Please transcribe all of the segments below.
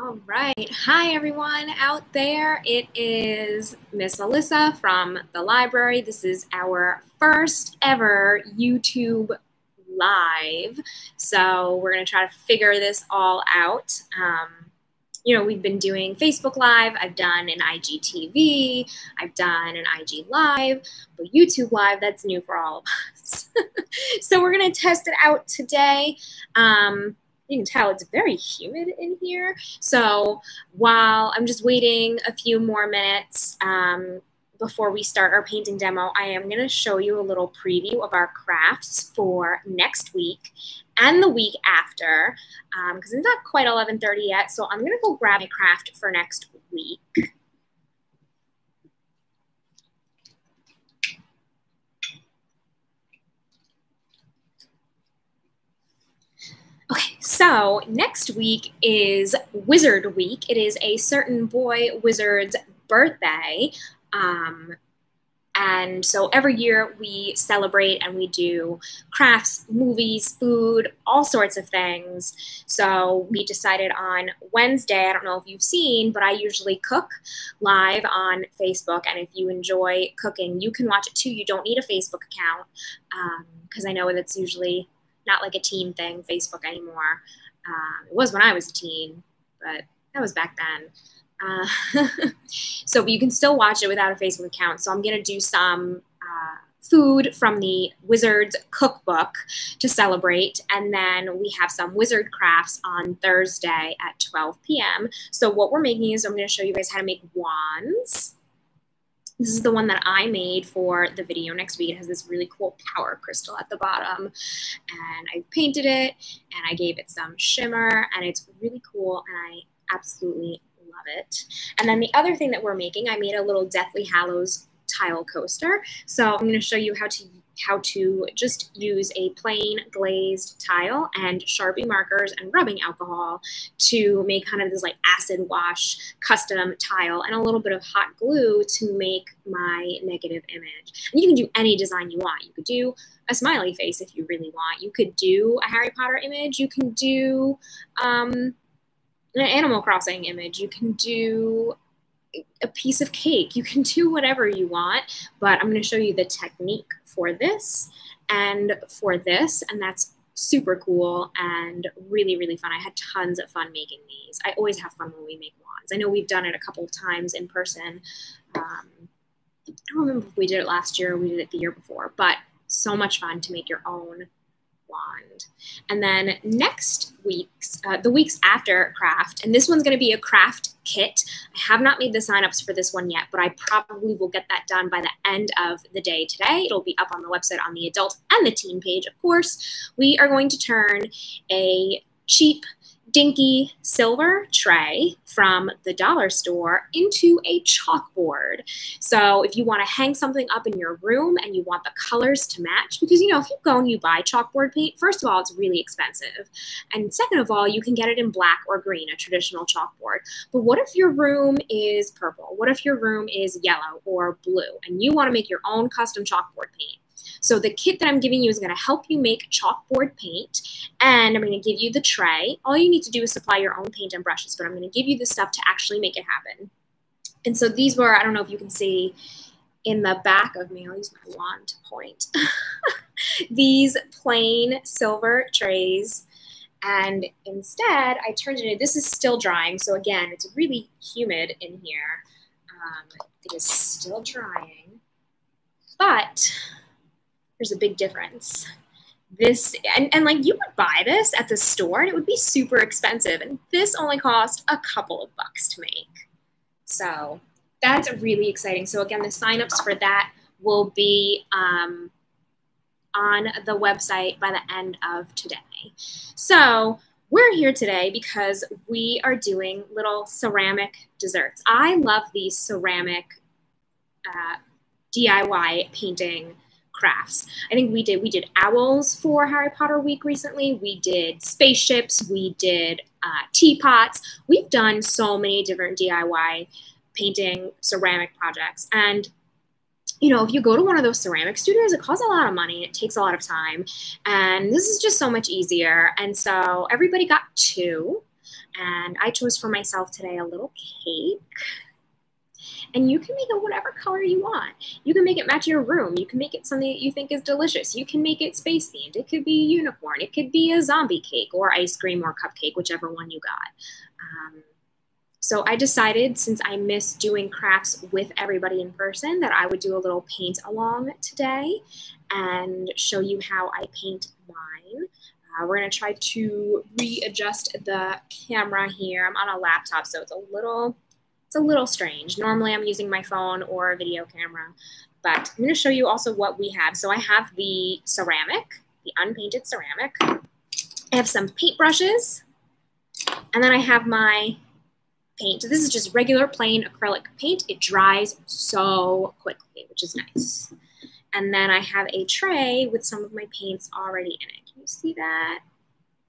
All right. Hi, everyone out there. It is Miss Alyssa from the library. This is our first ever YouTube live. So we're going to try to figure this all out. We've been doing Facebook Live. I've done an IGTV. I've done an IG Live. But YouTube Live, that's new for all of us. So we're going to test it out today. You can tell it's very humid in here. So while I'm just waiting a few more minutes before we start our painting demo, I am going to show you a little preview of our crafts for next week and the week after, because it's not quite 11:30 yet. So I'm going to go grab a craft for next week. Okay, so next week is Wizard Week. It is a certain boy wizard's birthday. And so every year we celebrate and we do crafts, movies, food, all sorts of things. So we decided on Wednesday, I don't know if you've seen, but I usually cook live on Facebook. And if you enjoy cooking, you can watch it too. You don't need a Facebook account because I know that's usually not like a teen thing, Facebook anymore. It was when I was a teen, but that was back then. So you can still watch it without a Facebook account. So I'm going to do some food from the Wizards cookbook to celebrate. And then we have some wizard crafts on Thursday at 12 p.m. So what we're making is I'm going to show you guys how to make wands. This is the one that I made for the video next week. It has this really cool power crystal at the bottom. And I painted it and I gave it some shimmer and it's really cool and I absolutely love it. And then the other thing that we're making, I made a little Deathly Hallows tile coaster. So I'm going to show you how to just use a plain glazed tile and Sharpie markers and rubbing alcohol to make kind of this like acid wash custom tile and a little bit of hot glue to make my negative image. And you can do any design you want. You could do a smiley face if you really want. You could do a Harry Potter image. You can do an Animal Crossing image. You can do a piece of cake. You can do whatever you want, but I'm going to show you the technique for this and for this, and that's super cool and really, really fun. I had tons of fun making these. I always have fun when we make wands. I know we've done it a couple of times in person. I don't remember if we did it last year or we did it the year before, but so much fun to make your own wand. And then next week's, the weeks after craft, and this one's going to be a craft kit. I have not made the signups for this one yet, but I probably will get that done by the end of the day today. It'll be up on the website on the adult and the teen page, of course. We are going to turn a cheap dinky silver tray from the dollar store into a chalkboard. So if you want to hang something up in your room and you want the colors to match, because, you know, if you go and you buy chalkboard paint, first of all, it's really expensive. And second of all, you can get it in black or green, a traditional chalkboard. But what if your room is purple? What if your room is yellow or blue and you want to make your own custom chalkboard paint? So the kit that I'm giving you is going to help you make chalkboard paint, and I'm going to give you the tray. All you need to do is supply your own paint and brushes, but I'm going to give you the stuff to actually make it happen. And so these were, I don't know if you can see in the back of me, I'll use my wand to point, these plain silver trays. And instead, I turned it into, this is still drying. So again, it's really humid in here. It is still drying, but there's a big difference. This, and like you would buy this at the store and it would be super expensive. And this only cost a couple of bucks to make. So that's really exciting. So again, the signups for that will be on the website by the end of today. So we're here today because we are doing little ceramic desserts. I love these ceramic DIY painting crafts. I think we did owls for Harry Potter week recently. We did spaceships. We did teapots. We've done so many different DIY painting ceramic projects. And, you know, if you go to one of those ceramic studios, it costs a lot of money. It takes a lot of time. And this is just so much easier. And so everybody got two. And I chose for myself today a little cake. And you can make it whatever color you want. You can make it match your room. You can make it something that you think is delicious. You can make it space themed. It could be unicorn. It could be a zombie cake or ice cream or cupcake, whichever one you got. So I decided, since I miss doing crafts with everybody in person, that I would do a little paint along today and show you how I paint mine. We're going to try to readjust the camera here. I'm on a laptop, so it's a little strange. Normally I'm using my phone or a video camera, but I'm going to show you also what we have. So I have the ceramic, the unpainted ceramic. I have some paintbrushes, and then I have my paint. This is just regular plain acrylic paint. It dries so quickly, which is nice. And then I have a tray with some of my paints already in it. Can you see that?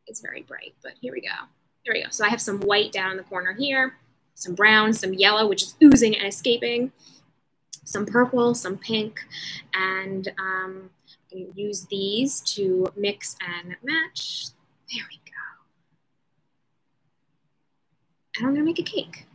It's very bright, but here we go. There we go. So I have some white down in the corner here, some brown, some yellow, which is oozing and escaping, some purple, some pink, and I'm going to use these to mix and match. There we go. And I'm going to make a cake.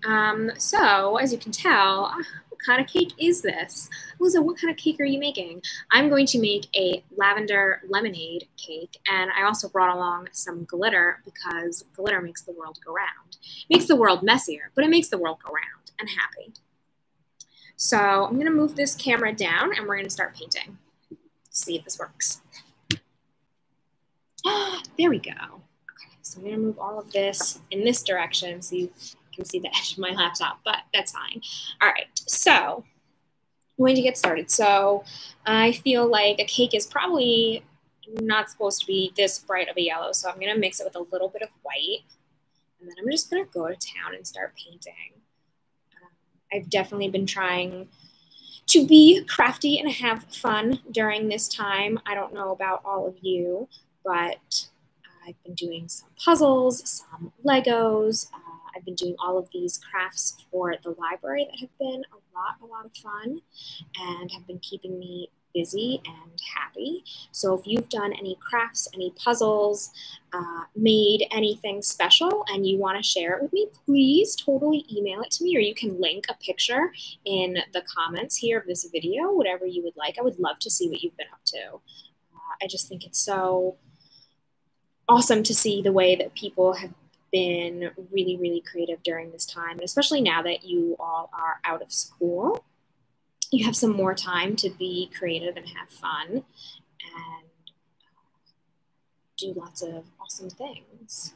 So as you can tell, what kind of cake is this? Liza, what kind of cake are you making? I'm going to make a lavender lemonade cake, and I also brought along some glitter because glitter makes the world go round. It makes the world messier, but it makes the world go round and happy. So I'm going to move this camera down, and we're going to start painting. See if this works. There we go. So I'm going to move all of this in this direction so you can see the edge of my laptop, but that's fine. All right, so I'm going to get started. So I feel like a cake is probably not supposed to be this bright of a yellow, so I'm going to mix it with a little bit of white, and then I'm just going to go to town and start painting. I've definitely been trying to be crafty and have fun during this time. I don't know about all of you, but I've been doing some puzzles, some Legos. I've been doing all of these crafts for the library that have been a lot of fun and have been keeping me busy and happy. So if you've done any crafts, any puzzles, made anything special and you want to share it with me, please totally email it to me, or you can link a picture in the comments here of this video, whatever you would like. I would love to see what you've been up to. I just think it's so awesome to see the way that people have been really, really creative during this time, and especially now that you all are out of school. You have some more time to be creative and have fun and do lots of awesome things.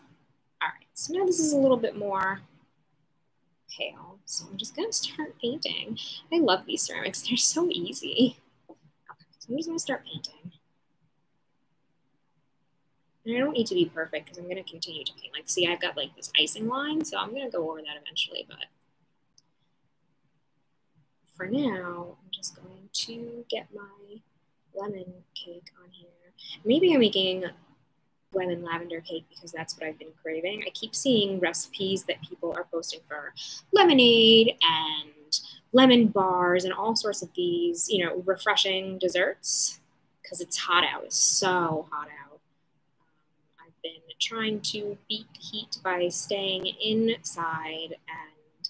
All right, so now this is a little bit more pale, so I'm just gonna start painting. I love these ceramics, they're so easy. Okay, so I'm just gonna start painting. And I don't need to be perfect because I'm going to continue to paint. Like, see, I've got like this icing line, so I'm going to go over that eventually. But for now, I'm just going to get my lemon cake on here. Maybe I'm making lemon lavender cake because that's what I've been craving. I keep seeing recipes that people are posting for lemonade and lemon bars and all sorts of these, you know, refreshing desserts because it's hot out. It's so hot out. Been trying to beat the heat by staying inside and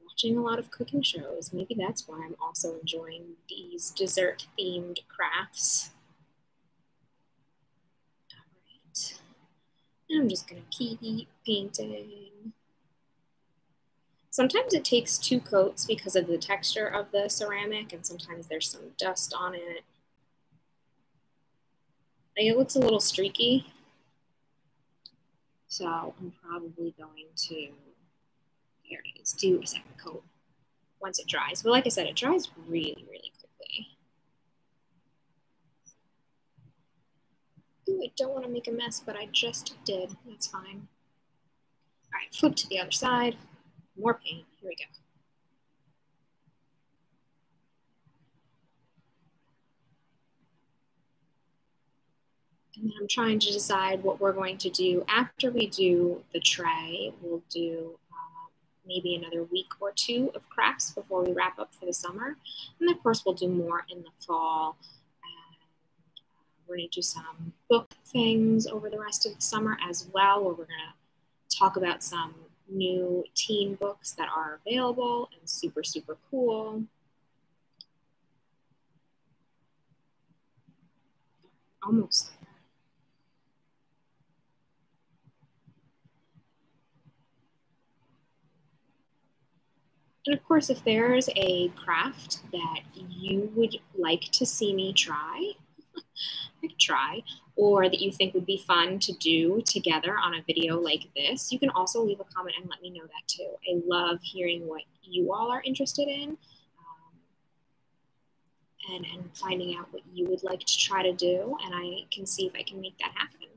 watching a lot of cooking shows. Maybe that's why I'm also enjoying these dessert themed crafts. All right, and I'm just gonna keep painting. Sometimes it takes 2 coats because of the texture of the ceramic, and sometimes there's some dust on it. Like, it looks a little streaky, so I'm probably going to, here it is, do a second coat once it dries. But like I said, it dries really, really quickly. Ooh, I don't want to make a mess, but I just did. That's fine. All right, flip to the other side. More paint. Here we go. And then I'm trying to decide what we're going to do after we do the tray. We'll do maybe another week or 2 of crafts before we wrap up for the summer. And of course, we'll do more in the fall. And we're going to do some book things over the rest of the summer as well, where we're going to talk about some new teen books that are available and super, super cool. Almost there. And of course, if there's a craft that you would like to see me try, I could try, or that you think would be fun to do together on a video like this, you can also leave a comment and let me know that too. I love hearing what you all are interested in, and finding out what you would like to try to do, and I can see if I can make that happen.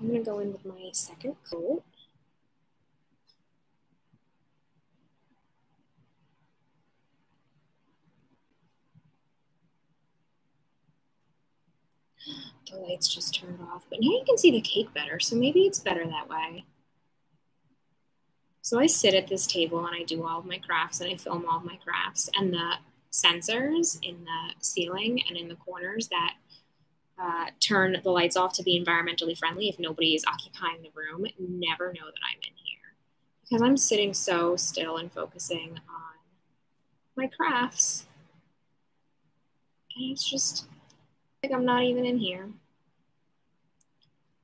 I'm gonna go in with my second coat. The lights just turned off, but now you can see the cake better, so maybe it's better that way. So I sit at this table and I do all of my crafts and I film all of my crafts, and the sensors in the ceiling and in the corners that turn the lights off to be environmentally friendly if nobody is occupying the room never know that I'm in here because I'm sitting so still and focusing on my crafts. And it's just like I'm not even in here.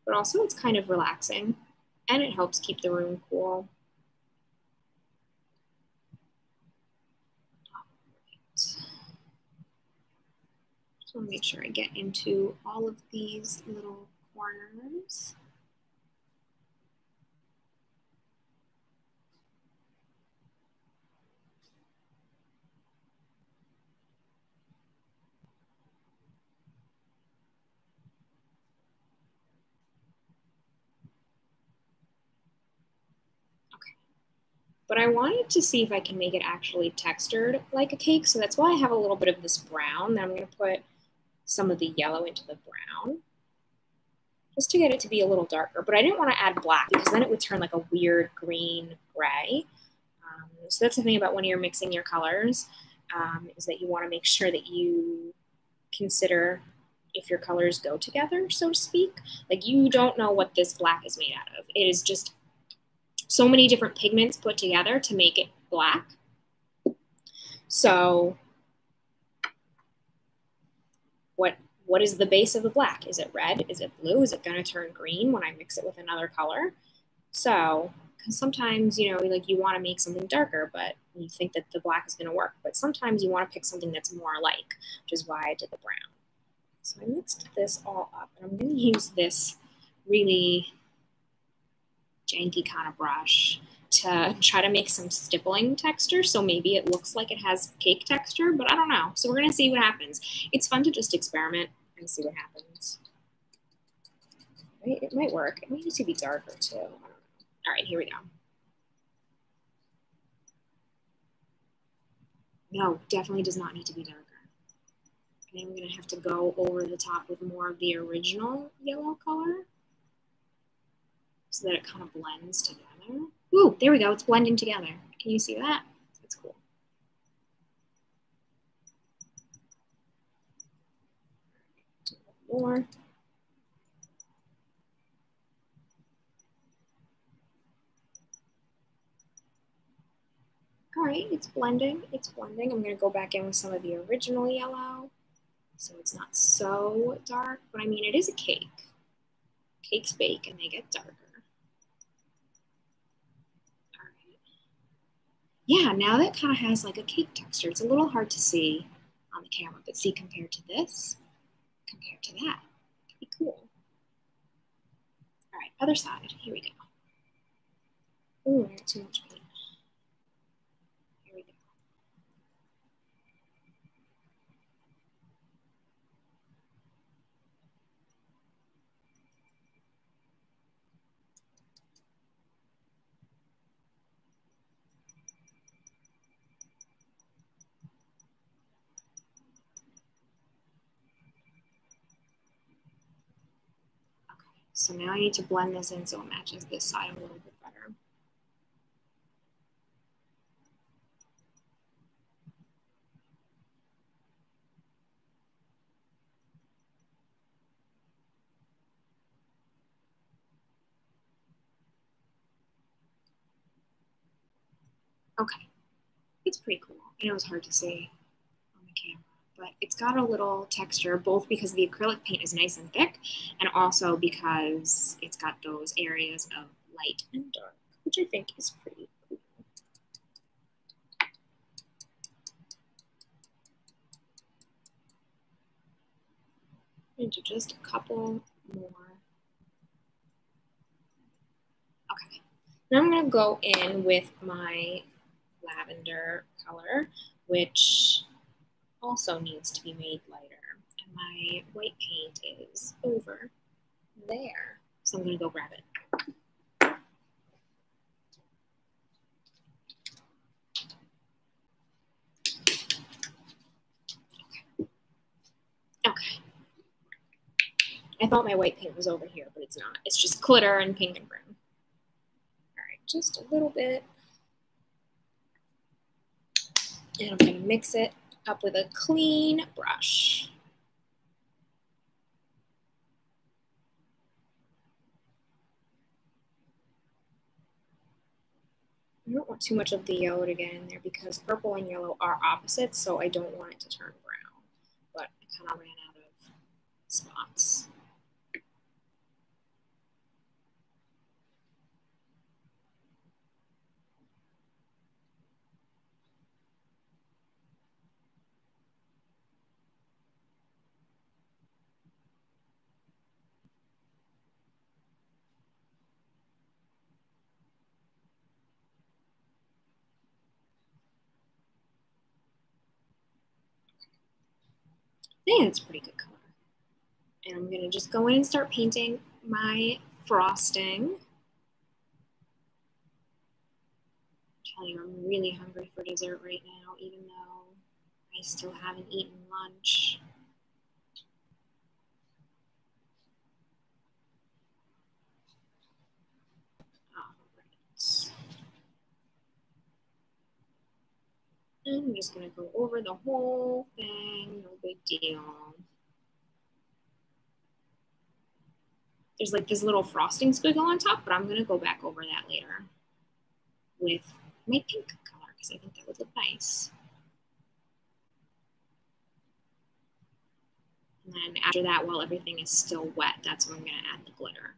But also it's kind of relaxing and it helps keep the room cool. Just want to make sure I get into all of these little corners. Okay. But I wanted to see if I can make it actually textured like a cake. So that's why I have a little bit of this brown. Then I'm going to put some of the yellow into the brown just to get it to be a little darker. But I didn't want to add black because then it would turn like a weird green gray. So that's the thing about when you're mixing your colors, is that you want to make sure that you consider if your colors go together, so to speak. Like you don't know what this black is made out of. It is just so many different pigments put together to make it black. So what is the base of the black? Is it red? Is it blue? Is it going to turn green when I mix it with another color? So, because sometimes, you know, like you want to make something darker, but you think that the black is going to work. But sometimes you want to pick something that's more alike, which is why I did the brown. So I mixed this all up, and I'm going to use this really janky kind of brush to try to make some stippling texture. So maybe it looks like it has cake texture, but I don't know. So we're going to see what happens. It's fun to just experiment and see what happens. Right? It might work. It might need to be darker too. I don't know. All right, here we go. No, definitely does not need to be darker. And I'm going to have to go over the top with more of the original yellow color so that it kind of blends together. Ooh, there we go. It's blending together. Can you see that? That's cool. Do a little more. All right, it's blending. It's blending. I'm going to go back in with some of the original yellow so it's not so dark. But I mean, it is a cake. Cakes bake and they get darker. All right. Yeah, now that kind of has like a cake texture. It's a little hard to see on the camera, but see compared to this, compared to that, pretty cool. All right, other side. Here we go. Ooh, I got too much paint. Here we go. So now I need to blend this in so it matches this side a little bit better. Okay, it's pretty cool. I know it's hard to see on the camera, but it's got a little texture, both because the acrylic paint is nice and thick, and also because it's got those areas of light and dark, which I think is pretty cool. I'm gonna do just a couple more. Okay, now I'm gonna go in with my lavender color, which also needs to be made lighter. And my white paint is over there. So I'm gonna go grab it. Okay. I thought my white paint was over here, but it's not. It's just glitter and pink and brown. All right, just a little bit. And I'm gonna mix it up with a clean brush. I don't want too much of the yellow to get in there because purple and yellow are opposites, so I don't want it to turn brown. But I kind of ran out of spots. And it's a pretty good color. And I'm gonna just go in and start painting my frosting. I'm telling you, I'm really hungry for dessert right now, even though I still haven't eaten lunch. All right. And I'm just gonna go over the whole thing, no big deal. There's like this little frosting squiggle on top, but I'm gonna go back over that later with my pink color because I think that would look nice. And then after that, while everything is still wet, that's when I'm gonna add the glitter.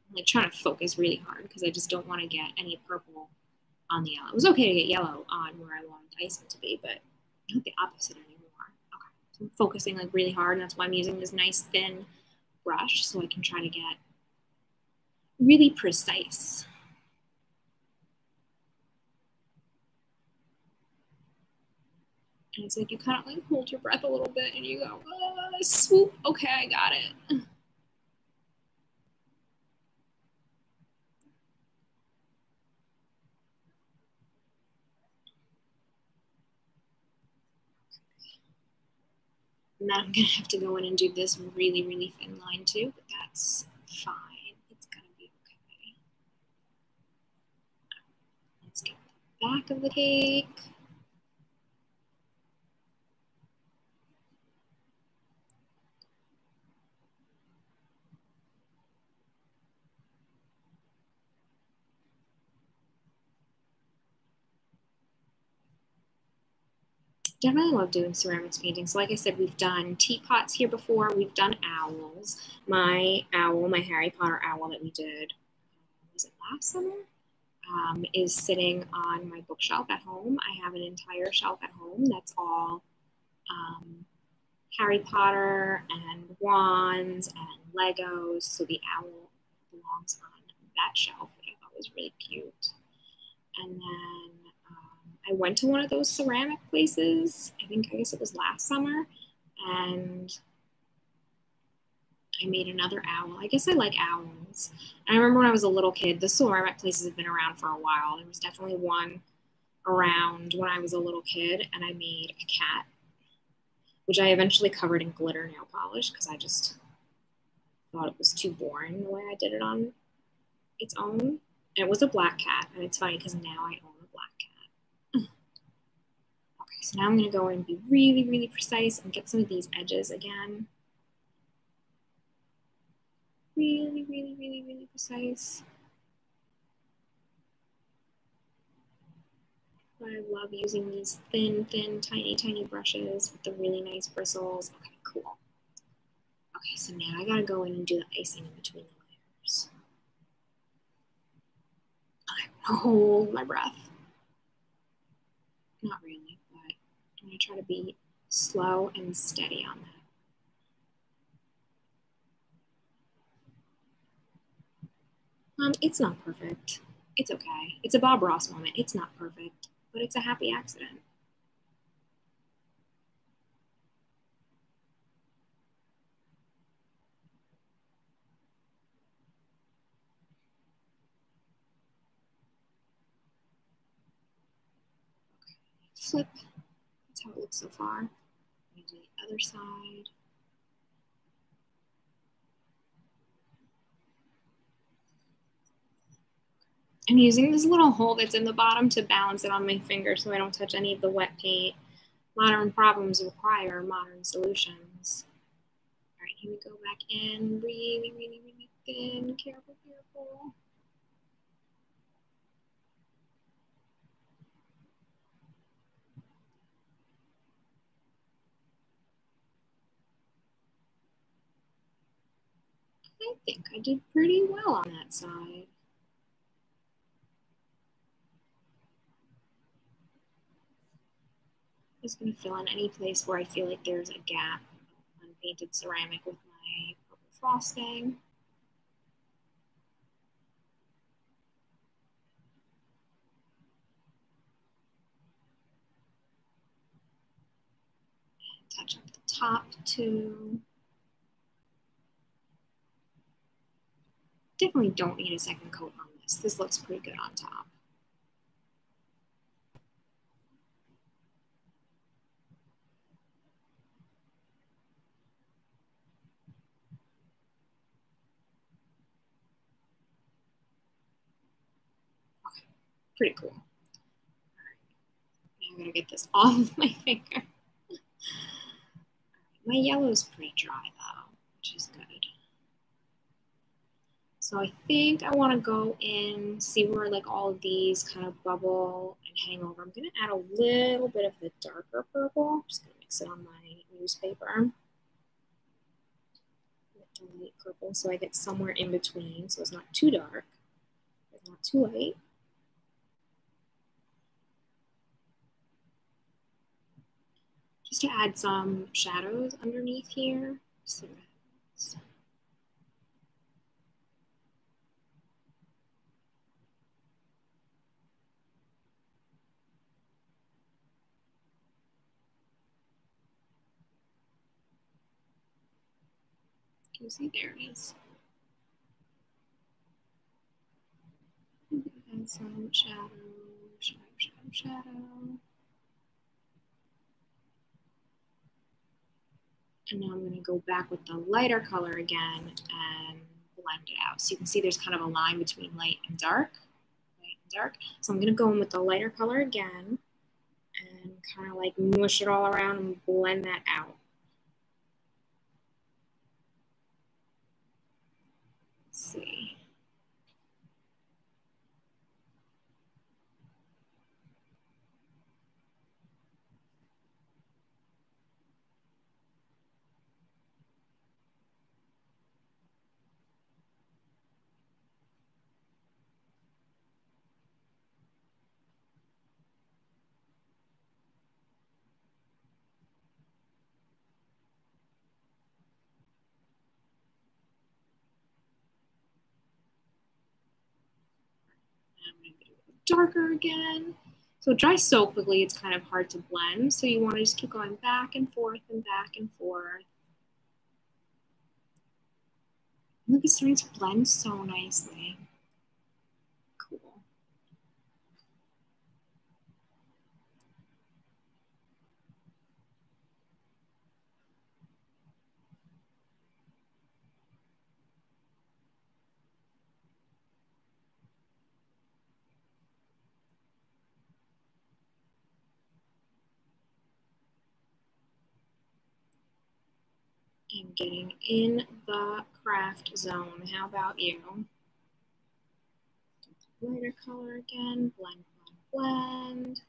I'm like trying to focus really hard because I just don't want to get any purple on the yellow. It was okay to get yellow on where I wanted the icing to be, but not the opposite anymore. Okay, so I'm focusing like really hard, and that's why I'm using this nice thin brush so I can try to get really precise. And it's like you kind of like hold your breath a little bit and you go, swoop, okay, I got it. And then I'm gonna have to go in and do this really, really thin line too, but that's fine. It's gonna be okay. Let's get the back of the cake. Definitely love doing ceramics painting. So like I said, we've done teapots here before. We've done owls. My owl, my Harry Potter owl that we did, was it last summer? Is sitting on my bookshelf at home. I have an entire shelf at home that's all Harry Potter and wands and Legos. So the owl belongs on that shelf, which I thought was really cute. And then I went to one of those ceramic places. I guess it was last summer, and I made another owl. I guess I like owls. And I remember when I was a little kid, the ceramic places have been around for a while. There was definitely one around when I was a little kid, and I made a cat, which I eventually covered in glitter nail polish because I just thought it was too boring the way I did it on its own. And it was a black cat, and it's funny because now I own a black cat. Okay, so now I'm going to go in and be really, really precise and get some of these edges again. Really, really, really, really precise. I love using these thin, tiny, tiny brushes with the really nice bristles. Okay, cool. Okay, so now I gotta go in and do the icing in between the layers. I'm gonna hold my breath. Not really, but I'm gonna try to be slow and steady on that. It's not perfect. It's okay. It's a Bob Ross moment. It's not perfect, but it's a happy accident. Flip. That's how it looks so far. I'm gonna do the other side. I'm using this little hole that's in the bottom to balance it on my finger so I don't touch any of the wet paint. Modern problems require modern solutions. All right, here we go back in. Really, really, really thin. Careful, careful. I think I did pretty well on that side. I'm just going to fill in any place where I feel like there's a gap of unpainted ceramic with my purple frosting. And touch up the top too. Definitely don't need a second coat on this. This looks pretty good on top. Okay, pretty cool. All right, now I'm gonna get this off of my finger. My yellow is pretty dry though, which is good. So I think I want to go in, see where like all of these kind of bubble and hang over. I'm going to add a little bit of the darker purple. I'm just going to mix it on my newspaper. Light purple so I get somewhere in between so it's not too dark, it's not too light. Just to add some shadows underneath here. So you see, there it is. Add some shadow, shadow, shadow, shadow. And now I'm going to go back with the lighter color again and blend it out. So you can see there's kind of a line between light and dark. Light and dark. So I'm going to go in with the lighter color again and kind of like mush it all around and blend that out. Let's see. I'm going to do it darker again. So it dries so quickly, it's kind of hard to blend. So you want to just keep going back and forth and back and forth. Look, it's starting to blend so nicely. Cool. I'm getting in the craft zone. How about you? Lighter color again, blend, blend, blend.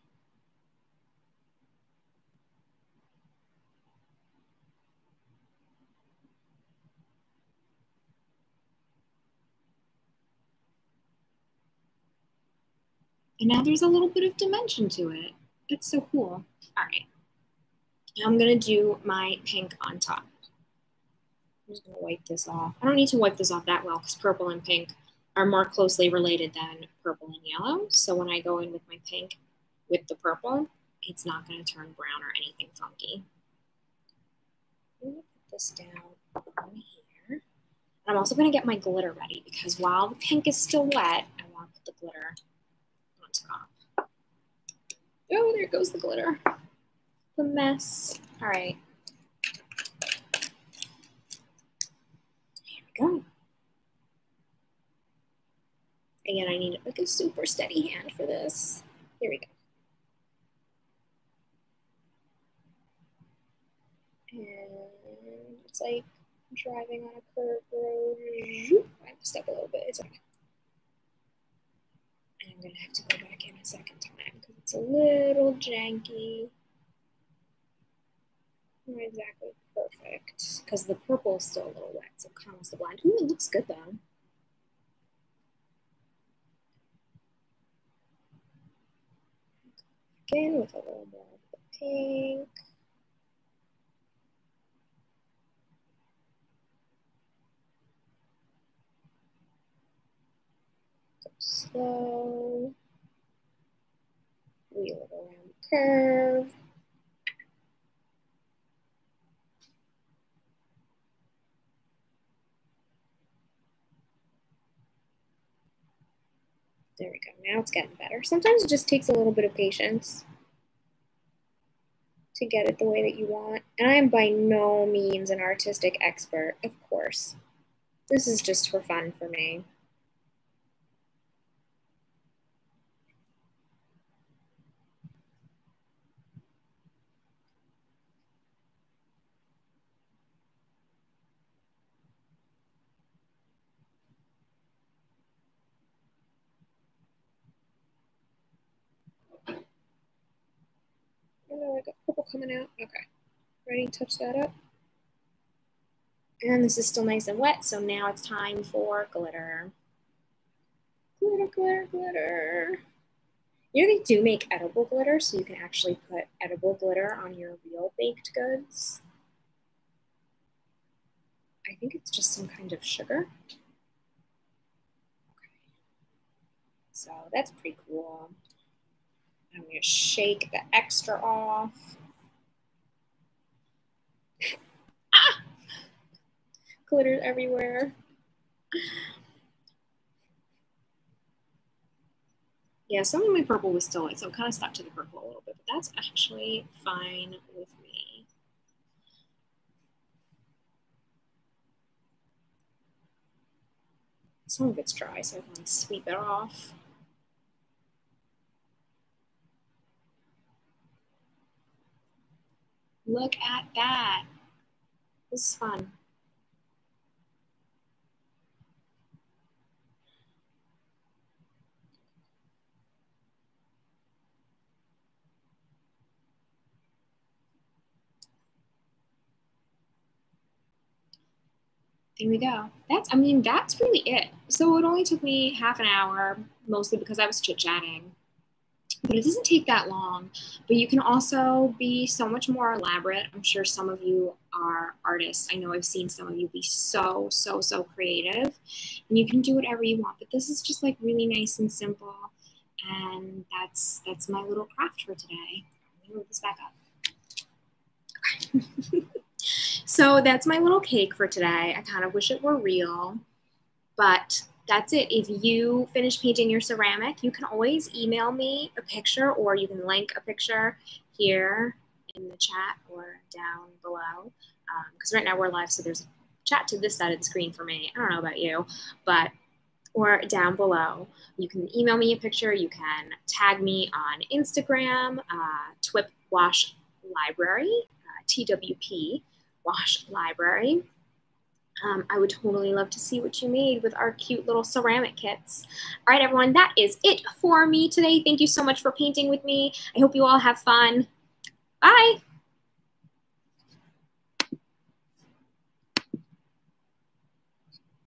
And now there's a little bit of dimension to it. It's so cool. All right. Now I'm gonna do my pink on top. I'm just gonna wipe this off. I don't need to wipe this off that well because purple and pink are more closely related than purple and yellow. So when I go in with my pink with the purple, it's not gonna turn brown or anything funky. I'm gonna put this down on here. I'm also gonna get my glitter ready because while the pink is still wet, I wanna put the glitter on top. Oh, there goes the glitter. The mess. All right. Here we go. Again, I need like a super steady hand for this. Here we go. And it's like driving on a curved road. I messed up a little bit. It's okay. And I'm gonna have to go back in a second time because it's a little janky. Not exactly perfect because the purple is still a little wet, so it kind of wants to blend. Ooh, it looks good though. Again with a little more of the pink. Go slow. Wheel it around the curve. There we go. Now it's getting better. Sometimes it just takes a little bit of patience to get it the way that you want. And I am by no means an artistic expert, of course. This is just for fun for me. Oh, I got purple coming out. Okay. Ready to touch that up? And this is still nice and wet, so now it's time for glitter. Glitter, glitter, glitter. You know, they do make edible glitter, so you can actually put edible glitter on your real baked goods. I think it's just some kind of sugar. Okay. So that's pretty cool. I'm gonna shake the extra off. Ah! Glitter everywhere. Yeah, some of my purple was still wet, so it kind of stuck to the purple a little bit, but that's actually fine with me. Some of it's dry, so I can sweep it off. Look at that. This is fun. There we go. That's really it. So it only took me half an hour, mostly because I was chit-chatting. But it doesn't take that long. But you can also be so much more elaborate. I'm sure some of you are artists. I know I've seen some of you be so, so, so creative. And you can do whatever you want. But this is just like really nice and simple. And that's my little craft for today. Let me move this back up. Okay. So that's my little cake for today. I kind of wish it were real, but that's it. If you finish painting your ceramic, you can always email me a picture, or you can link a picture here in the chat or down below. Because right now we're live, so there's a chat to this side of the screen for me. I don't know about you, but or down below. You can email me a picture. You can tag me on Instagram, TWIP Wash Library, TWP Wash Library. I would totally love to see what you made with our cute little ceramic kits. All right, everyone, that is it for me today. Thank you so much for painting with me. I hope you all have fun. Bye.